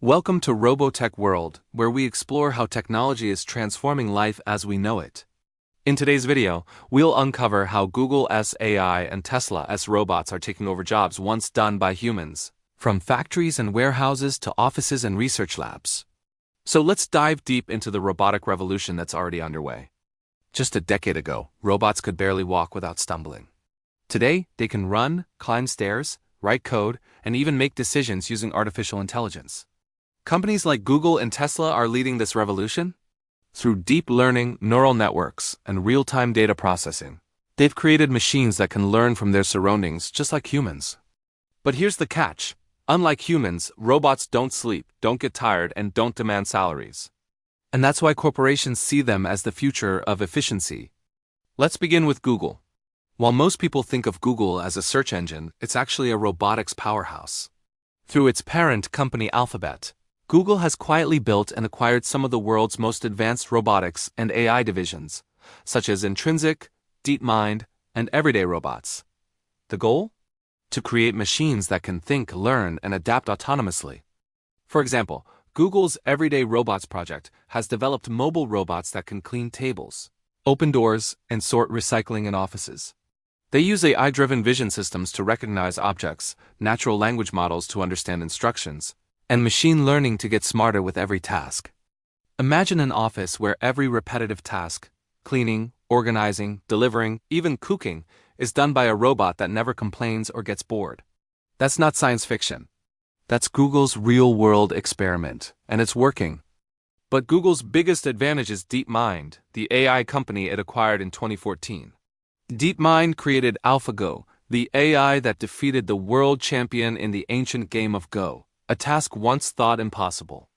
Welcome to RoboTech World, where we explore how technology is transforming life as we know it. In today's video, we'll uncover how Google's AI and Tesla's robots are taking over jobs once done by humans, from factories and warehouses to offices and research labs. So let's dive deep into the robotic revolution that's already underway. Just a decade ago, robots could barely walk without stumbling. Today, they can run, climb stairs, write code, and even make decisions using artificial intelligence. Companies like Google and Tesla are leading this revolution. Through deep learning, neural networks, and real-time data processing, they've created machines that can learn from their surroundings just like humans. But here's the catch. Unlike humans, robots don't sleep, don't get tired, and don't demand salaries. And that's why corporations see them as the future of efficiency. Let's begin with Google. While most people think of Google as a search engine, it's actually a robotics powerhouse. Through its parent company Alphabet, Google has quietly built and acquired some of the world's most advanced robotics and AI divisions, such as Intrinsic, DeepMind, and Everyday Robots. The goal? To create machines that can think, learn, and adapt autonomously. For example, Google's Everyday Robots project has developed mobile robots that can clean tables, open doors, and sort recycling in offices. They use AI-driven vision systems to recognize objects, natural language models to understand instructions, and machine learning to get smarter with every task. Imagine an office where every repetitive task, cleaning, organizing, delivering, even cooking, is done by a robot that never complains or gets bored. That's not science fiction. That's Google's real-world experiment, and it's working. But Google's biggest advantage is DeepMind, the AI company it acquired in 2014. DeepMind created AlphaGo, the AI that defeated the world champion in the ancient game of Go, a task once thought impossible.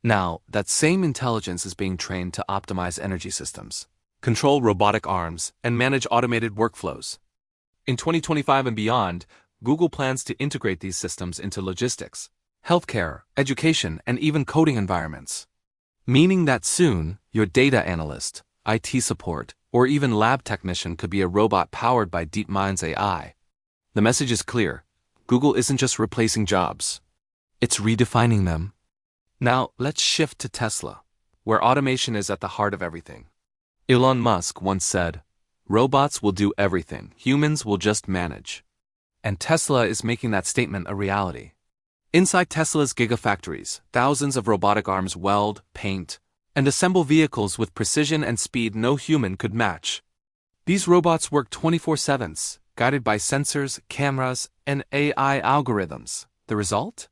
Now, that same intelligence is being trained to optimize energy systems, control robotic arms, and manage automated workflows. In 2025 and beyond, Google plans to integrate these systems into logistics, healthcare, education, and even coding environments. Meaning that soon, your data analyst, IT support, or even lab technician could be a robot powered by DeepMind's AI. The message is clear. Google isn't just replacing jobs. It's redefining them. Now, let's shift to Tesla, where automation is at the heart of everything. Elon Musk once said, "Robots will do everything, humans will just manage." And Tesla is making that statement a reality. Inside Tesla's gigafactories, thousands of robotic arms weld, paint, and assemble vehicles with precision and speed no human could match. These robots work 24/7, guided by sensors, cameras, and AI algorithms. The result?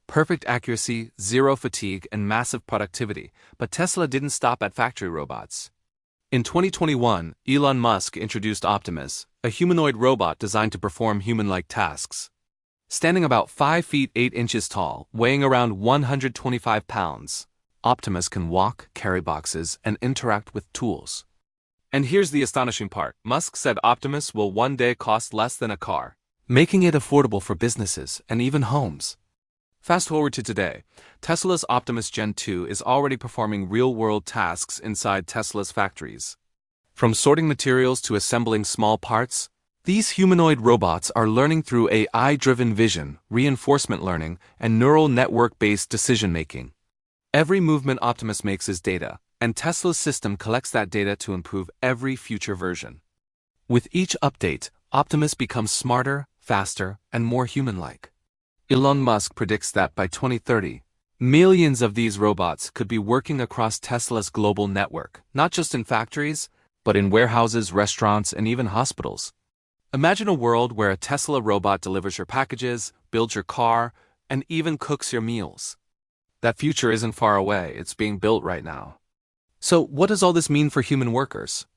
Perfect accuracy, zero fatigue, and massive productivity. But Tesla didn't stop at factory robots. In 2021, Elon Musk introduced Optimus, a humanoid robot designed to perform human-like tasks. Standing about 5 feet 8 inches tall, weighing around 125 pounds, Optimus can walk, carry boxes, and interact with tools. And here's the astonishing part. Musk said Optimus will one day cost less than a car, making it affordable for businesses and even homes. Fast forward to today, Tesla's Optimus Gen 2 is already performing real-world tasks inside Tesla's factories. From sorting materials to assembling small parts, these humanoid robots are learning through AI-driven vision, reinforcement learning, and neural network-based decision-making. Every movement Optimus makes is data, and Tesla's system collects that data to improve every future version. With each update, Optimus becomes smarter, faster, and more human-like. Elon Musk predicts that by 2030, millions of these robots could be working across Tesla's global network, not just in factories, but in warehouses, restaurants, and even hospitals. Imagine a world where a Tesla robot delivers your packages, builds your car, and even cooks your meals. That future isn't far away, it's being built right now. So what does all this mean for human workers?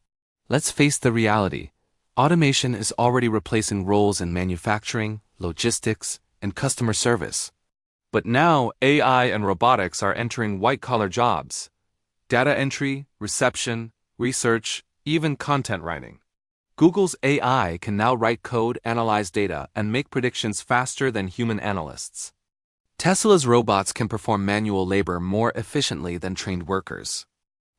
Let's face the reality. Automation is already replacing roles in manufacturing, logistics, and customer service. But now AI and robotics are entering white-collar jobs. Data entry, reception, research, even content writing. Google's AI can now write code, analyze data, and make predictions faster than human analysts. Tesla's robots can perform manual labor more efficiently than trained workers.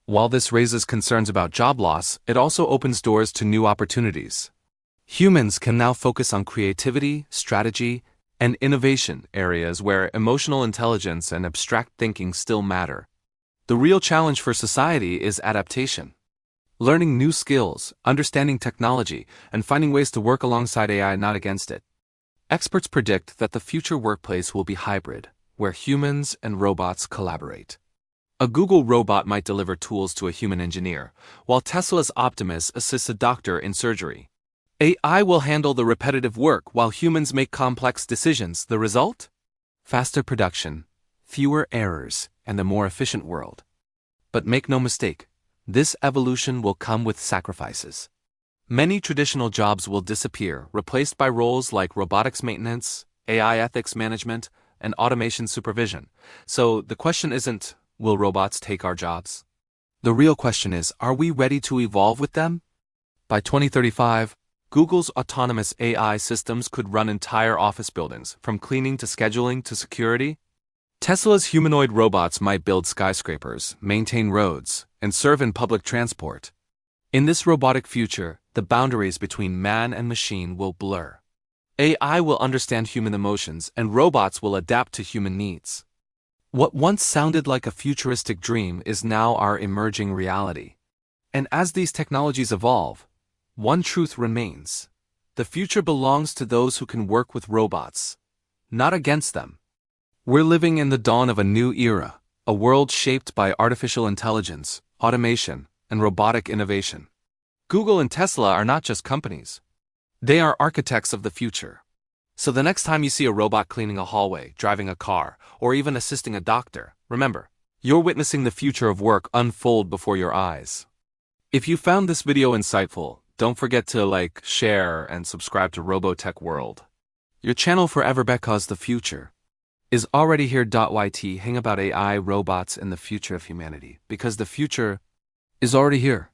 While this raises concerns about job loss, it also opens doors to new opportunities. Humans can now focus on creativity, strategy, and innovation areas where emotional intelligence and abstract thinking still matter. The real challenge for society is adaptation. Learning new skills, understanding technology, and finding ways to work alongside AI, not against it. Experts predict that the future workplace will be hybrid, where humans and robots collaborate. A Google robot might deliver tools to a human engineer, while Tesla's Optimus assists a doctor in surgery. AI will handle the repetitive work while humans make complex decisions. The result? Faster production, fewer errors, and a more efficient world. But make no mistake, this evolution will come with sacrifices. Many traditional jobs will disappear, replaced by roles like robotics maintenance, AI ethics management, and automation supervision. So the question isn't, will robots take our jobs? The real question is, are we ready to evolve with them? By 2035, Google's autonomous AI systems could run entire office buildings, from cleaning to scheduling to security. Tesla's humanoid robots might build skyscrapers, maintain roads, and serve in public transport. In this robotic future, the boundaries between man and machine will blur. AI will understand human emotions, and robots will adapt to human needs. What once sounded like a futuristic dream is now our emerging reality. And as these technologies evolve, one truth remains: the future belongs to those who can work with robots, not against them. We're living in the dawn of a new era, a world shaped by artificial intelligence, automation, and robotic innovation. Google and Tesla are not just companies. They are architects of the future. So the next time you see a robot cleaning a hallway, driving a car, or even assisting a doctor, remember, you're witnessing the future of work unfold before your eyes. If you found this video insightful, don't forget to like, share, and subscribe to RoboTech World, your channel forever, because the future is already here. YT hang about AI, robots, and the future of humanity, because the future is already here.